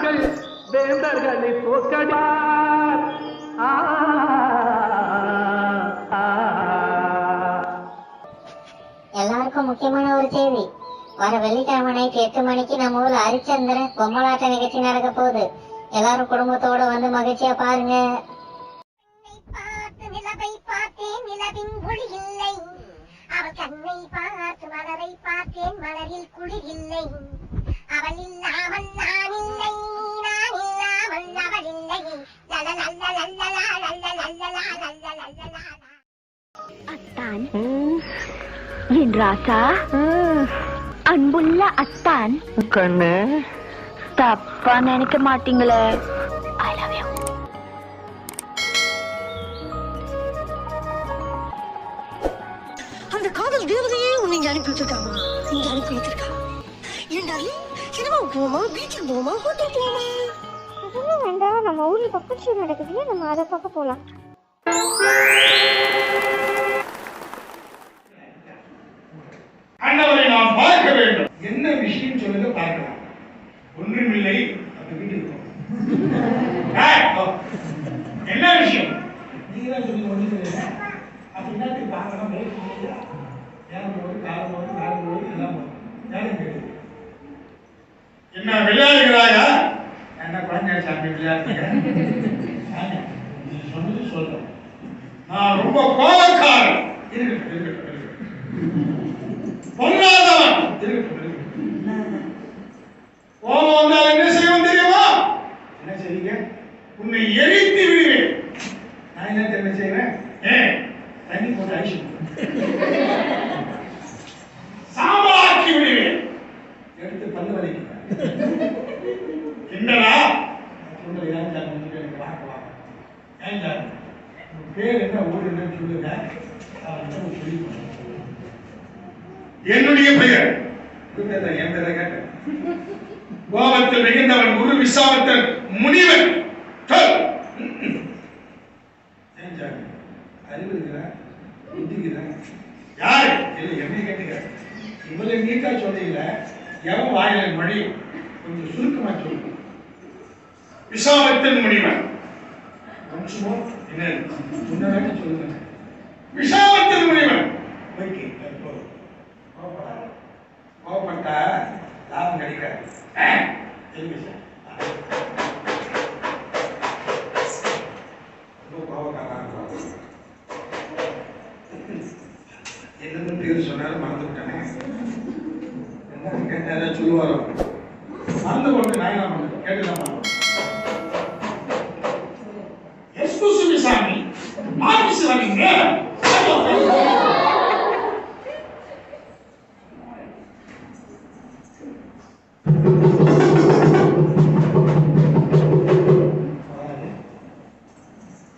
மக்கள் வேந்தர்களை தோற்கடிப்பார். எல்லாருக்கும் முக்கியமான ஒரு செய்தி. வர வெள்ளிக்கிழமை நைட் 8 மணிக்கு நம்ம ஊர்ல ஹரிச்சந்திர பொம்மலாட்ட நிகழ்ச்சி நடக்க போகுது. எல்லாரும் குடும்பத்தோட வந்து மகிழ்ச்சியா பாருங்க. நிலவை பார்த்தேன், நிலவின் ஒளி இல்லை. அவள் கண்ணை பார்த்து மலரை பார்த்தேன், மலரில் குளிர் இல்லை. அவள் இல்லாமல் நான் இல்லை, நான் இல்லாமல் அவள் இல்லை. அத்தான் என் ராசா, அன்புள்ள அத்தான் கண்ணு, தப்பா நினைக்க மாட்டீங்களே. I love you. அந்த காதல் தேவதையே உன்னை இங்க அனுப்பி வச்சிருக்காமா? இங்க அனுப்பி வச்சிருக்கா. ஏண்டாலே சினிமாவுக்கு போமா, பீச்சுக்கு போமா, ஹோட்டல் போமா? அதெல்லாம் வேண்டாம். நம்ம ஊர்ல பப்பட்ரி நடக்குது, நம்ம அதை பார்க்க போலாம். அண்ணவரை நாம் பார்க்க வேண்டும். என்ன விஷயம் சொல்லுங்க, பார்க்கலாம். ஒன்றுமில்லை, அந்த வீட்டுக்கு என்ன விஷயம் நீங்க தான் சொல்லி ஒன்றுமில்லை. அப்படின்னா பார்க்கலாம். நேரம் போது, காலம் போது, நாள் போது, எல்லாம் போது. நேரம் கேட்குது. என்ன விளையாடுகிறாயா? என்ன குழந்தை சாமி விளையாடுறீங்க? நீ சொன்னது சொல்றேன். நான் ரொம்ப கோபக்காரன். இருக்கட்டும் இருக்கட்டும் இருக்கட்டும். பொல்லாதவன் இருக்கட்டும் இருக்கட்டும். கோபம் வந்தால் என்ன செய்வோம் தெரியுமா? என்ன செய்வீங்க? உன்னை எரித்து விடுவேன். நான் என்ன தெரியுமா செய்வேன்? தண்ணி போட்டு ஐஸ் சாம்பாராக்கி விடுவேன். எடுத்து பல்லு வலிக்கிறேன். என்னடா சொல்லுங்க, எனக்கு பார்க்கலாம். ஏங்க பேர் என்ன, ஊர் என்னன்னு சொல்லுங்க. என்னுடைய பெயர் என் பேரை கேட்டேன். கோபத்தில் மிகுந்தவன் குரு விசாவத்தன் முனிவன். அறிவு இருக்கிறேன், புத்திக்கிறேன். யாரு இல்லை என்ன கேட்டுக்க. இவ்வளவு நீட்டா சொன்னீங்கள, எவன் வாயில மொழியும் கொஞ்சம் சுருக்கமா சொல்லு. விசாவத்தன் முனிவன். என்ன சொல்லுங்க. விசாவத்தன் முனிவன். கோபப்பட்டா லாபம் கிடைக்காது. என்னன்னு பேர் சொன்னாலும் மறந்து விட்டானே. என்ன கேட்டா சொல்லுவாரோ, மறந்து கொண்டு நான் என்ன பண்ண கேட்டுதான் எஸ்கூசுமி சாமி ஆபீஸ் வரீங்க.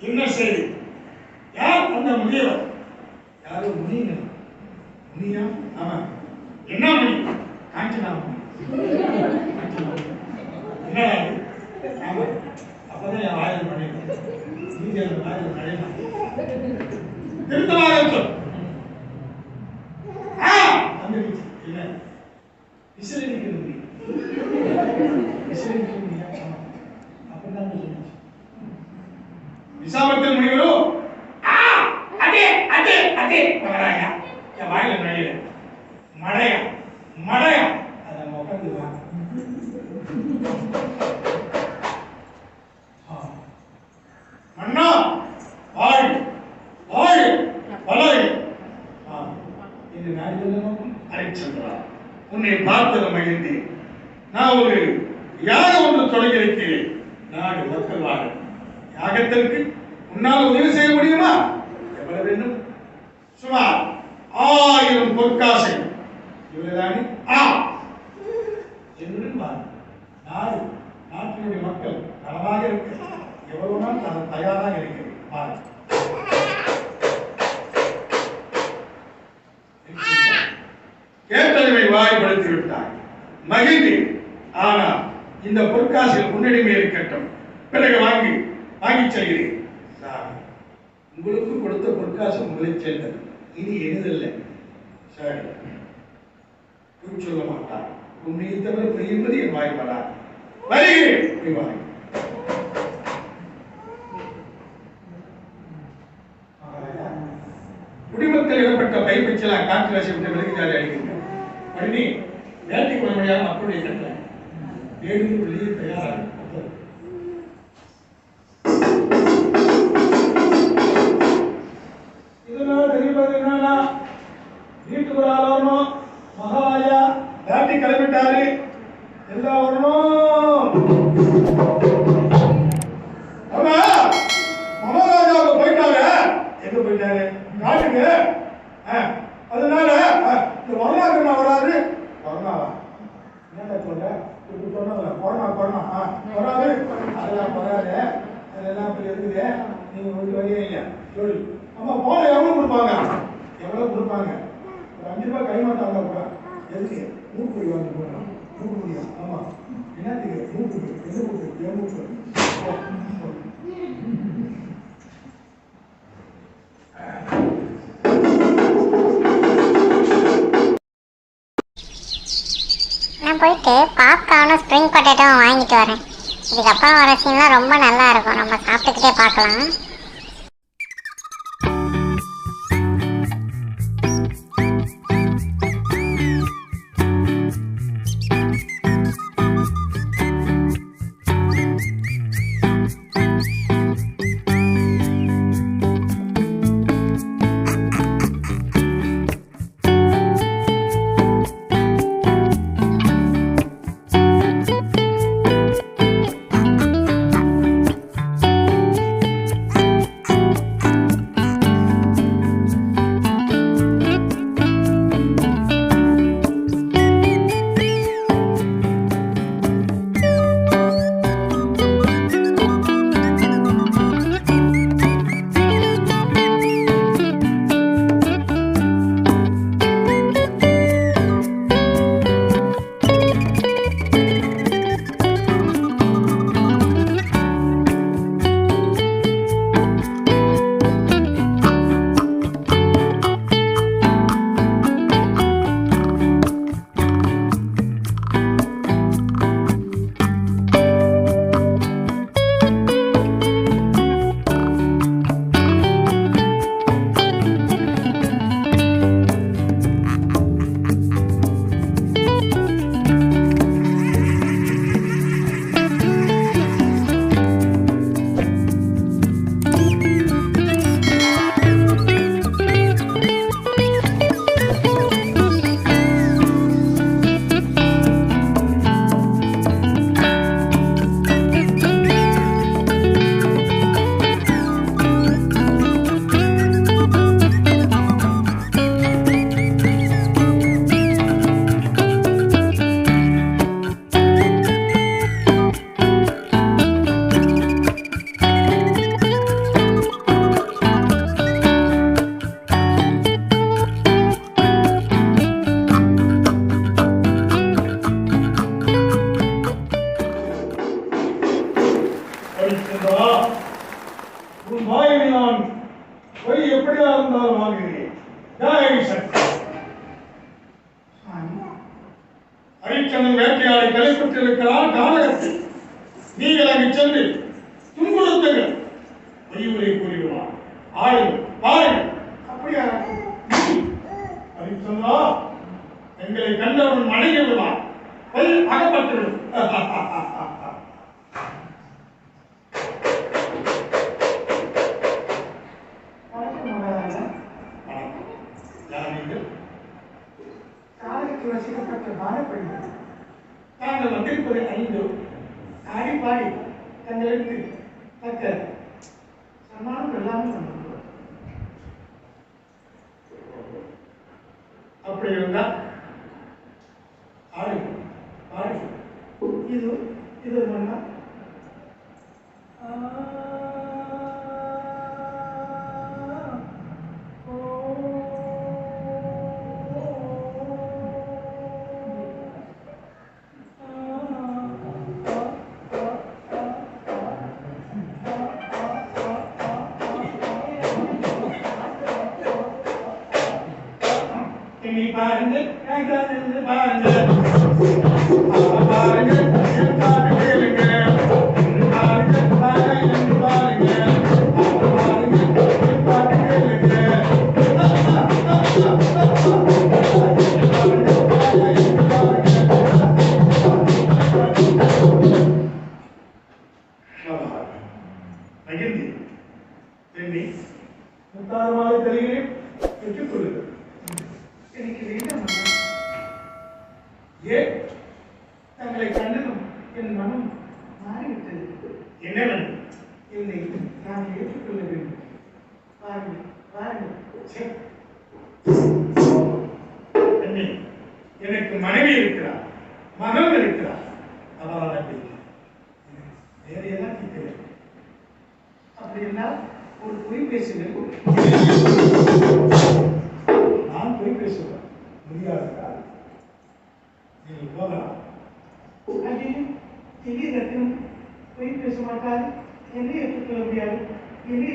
என்ன செய்தி? யார் அந்த முனிவர்? யாரும் முனிங்க. முனியா? ஆமா. என்ன முனி? காஞ்சனா முனி. என்ன ஆமா. அப்பதான் என் வாயில் பண்ணிருக்கேன். நீங்க அந்த வாயில் நடைமா திருத்தமாக சொல். என்ன விசிறி நிற்கிறது? விசிறி நிற்கிறது. அப்பதான் சொல்லுச்சு விசாவத்தன் முனிவரோ. அதே அதே அதே வராயா? என் வாயில நடையில மழையா மழையா? அதை உட்காந்து வா. அண்ணா வாழ் வாழ் வளர். இது நான் சொல்லணும். ஹரிச்சந்திரா, உன்னை பார்த்தது மகிழ்ந்தேன். நான் ஒரு யாக ஒன்று தொடங்கியிருக்கிறேன். நாடு மக்கள் வாழ யாகத்திற்கு உன்னால் உதவி செய்ய முடியுமா? எவ்வளவு வேண்டும்? சுமார் 1000 பொற்காசை. இவ்வளவுதானே? நாடு நாட்டினுடைய மக்கள் நலமாக இருக்க எவ்வளவு நாள் நான் தயாராக இருக்கிறேன். கேட்டறிவை வாய்ப்படுத்தி விட்டாய், மகிழ்ந்தேன். ஆனால் இந்த பொற்காசில் முன்னிலைமை இருக்கட்டும், பிறகு வாங்கி செல்கிறேன். உங்களுக்கு கொடுத்த பொற்காசு உங்களை சேர்ந்தது, இது எனதில்லை. சரி, சொல்ல மாட்டார். உண்மையை தவிர புரியும்பது என் வாய்ப்படார். வருகிறேன். இப்படி குடிமக்கள் இடப்பட்ட பயிற்சியெல்லாம் காற்று வாசி விட்டு விலகிச்சாலை அடிக்கிறீங்க பண்ணி வேட்டை குழந்தையாக மக்களுடைய கட்டளை வேறு வெளியே தயாராக இதனால தெரிவது என்னன்னா வீட்டுக்கு ஒரு ஆள் வரணும் மகாராஜா வேட்டை கிளம்பிட்டாரு எல்லா வரணும் மகாராஜா போயிட்டாரு எங்க போயிட்டாரு நாட்டுக்கு அதனால இந்த வரலாறு என்ன வராது கொரோனாவா என்ன சொல்ற இப்படி சொன்னதில்ல கொரோனா வராது அதெல்லாம் வராது அதெல்லாம் அப்படி இருக்குது நீங்க ஒரு வரையீங்க சொல்லு அம்மா போன எவ்வளவு கொடுப்பாங்க ஒரு 5 ரூபாய் கைமாட்டாங்க கூட எதுக்கு மூக்குடி வாங்கி போடலாம் மூக்குடியா ஆமா என்னத்துக்கு மூக்குடி எது மூக்கு என் மூக்கு நான் போயிட்டு பாப்கார்னும் ஸ்ப்ரிங் பொட்டேட்டோவும் வாங்கிட்டு வரேன். இதுக்கப்புறம் வர சீன்லாம் ரொம்ப நல்லா இருக்கும். நம்ம சாப்பிட்டுக்கிட்டே பார்க்கலாம். ஹரிச்சந்திரன் வேட்டையாடி தலைப்பட்டிருக்கிறார் நாடகத்தில். நீங்கள் அங்கு சென்று துன்புறுத்துங்கள், பொய்யுரை கூறிவிடுவார். ஆளுங்கள், பாருங்கள். அப்படியா ஹரிச்சந்திரா, எங்களை கண்டவன் மடங்கி விடுவார், பொய் அகப்பட்டுவிடும். தாங்கள் வந்திருப்பது 5 ஆடி பாடி தங்களுக்கு தக்க சன்மானம் எல்லாமே வந்திருக்கிறோம். அப்படி இருந்தா ஆடி பாடி இது பண்ணா பாருங்கள் பாருங்கள் பாருங்கள் கேளுங்க. மகிழ்ந்து பெண்ணே முத்தாரமாக தெரிகிறேன் பெற்றுக் கொள்ளுங்கள். எனக்கு வேண்டாம் அண்ணா. ஏன் தங்களை கண்டதும் என் மனம் மாறிவிட்டது. என்ன வேண்டும்? இல்லை, நான் ஏற்றுக்கொள்ள வேண்டும். வாருங்கள், வாருங்கள். சே. பெண்ணே, எனக்கு மனைவி இருக்கிறார், மகன் இருக்கிறார். அவரால் வேற எல்லாம் கேட்கிறேன். அப்படி என்றால் ஒரு பொய் பேசுங்கள். நான் போய் பேசுவேன் முடியாதா? நீங்கள் போகலாம். அங்கே திடீரெனும் பொய் பேச மாட்டார் என்று ஏற்றுக்கொள்ள முடியாது. இது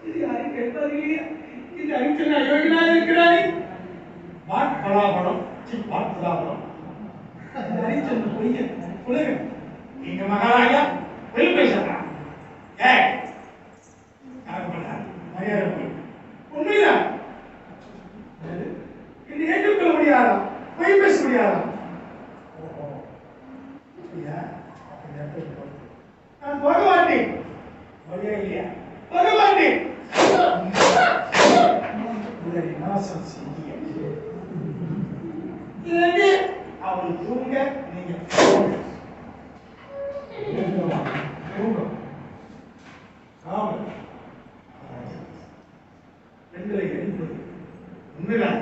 இது யாரை கேட்பார் இல்லையா? இது அரிச்சனா யோகினாக இருக்கிறாய். பாட் பலாபலம் பாட் பலாபலம் ஹரிச்சந்திர பொய்யன் உலகம். நீங்க மகாராஜா பொய் பேசலாம். ஏய் மரியாதை போய் உண்மைதான். இது ஏற்றுக்கொள்ள முடியாதா? பொய் பேச முடியாதா? நான் போக மாட்டேன். வழியா இல்லையா? போக மாட்டேன். நாசம் செய்ய அவள் தூங்க நீங்க பெண்களை எழுப்பது உண்மைதான்.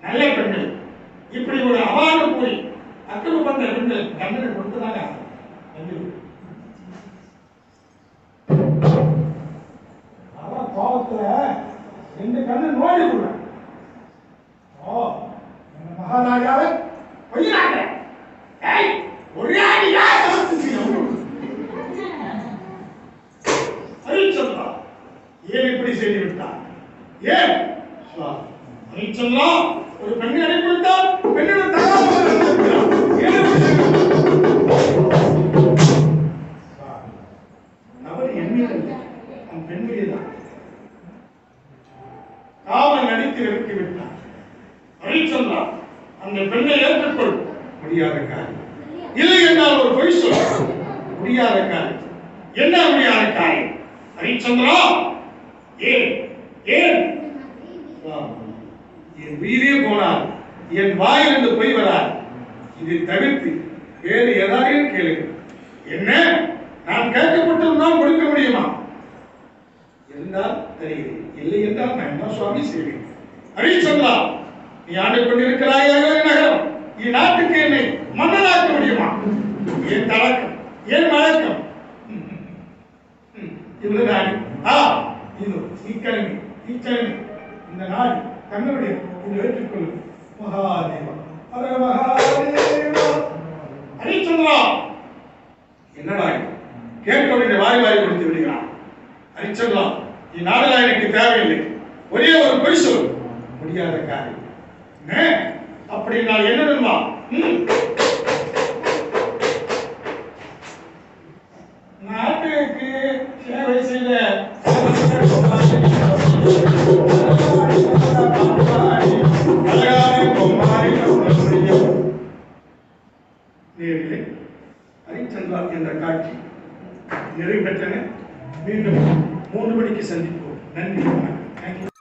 நல்ல பெண்கள் இப்படி ஒரு அபார போய் அக்கிரமம் பண்ற பெண்கள் கண்ணனை கொடுத்ததாக அதான் கோபத்துல ரெண்டு கண்ணு நோடி விடுவேன். ஓ எங்க மகாராஜாவை பொய்யாங்க. ஏய் ஒரே அடியா ஹரிச்சந்திரா ஏன் இப்படி செய்து விட்டார்? ஏன் ஹரிச்சந்திரா ஒரு பெண்ணை அனுப்பிவிட்டால் பெண்ணிடம் அவர் எண்ணியதில்லை, அவன் பெண்மையதான் காவல் நடித்து இறக்கி விட்டார். ஹரிச்சந்திரா அந்த பெண்ணை ஏற்றுக்கொள். முடியாத காரியம். இல்லை என்றால் ஒரு பொய் சொல். முடியாத காரியம். என்ன முடியாத காரியம்? ஹரிச்சந்திரா ஏன் ஏன் என் உயிரே போனால் என் வாயிலிருந்து பொய் வராது. இதை தவிர்த்து வேறு ஏதாவது கேளுங்க. என்ன நான் கேட்கப்பட்டதுதான் கொடுக்க முடியுமா? இருந்தால் தருகிறேன், இல்லை என்றால் நான் என்ன சுவாமி செய்வேன். ஹரிச்சந்திரா நீ ஆண்டு கொண்டிருக்கிறாய் நகரம். இந்நாட்டுக்கு என்னை மன்னனாக்க முடியுமா? என் தழக்கம் என் வழக்கம் இவ்வளவுதான். இது இக்கிழமை இக்கிழமை இந்த நாடு தன்னுடைய இதை ஏற்றுக்கொள்ளும். மகாதேவா ஹர மகாதேவா. ஹரிச்சந்திரா என்னடா கேட்க வாய் வாய் கொடுத்து விடுகிறான். ஹரிச்சந்திரா இந்நாடுலாம் எனக்கு தேவையில்லை. ஒரே ஒரு பொய் சொல். முடியாத காரியம். அப்படி நான் என்ன வேணுமா? நாட்டுக்கு சேவை செய்த ஹரிச்சந்திரா என்ற காட்சி நிறைவு பெற்றன. மீண்டும் 3 மணிக்கு சந்திப்போம். நன்றி.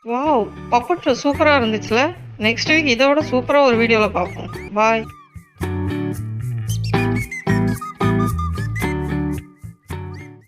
வாவ், பப்பட்ரி சூப்பராக இருந்துச்சுல. நெக்ஸ்ட் வீக் இதோட சூப்பராக ஒரு வீடியோவில் பார்ப்போம். பாய்.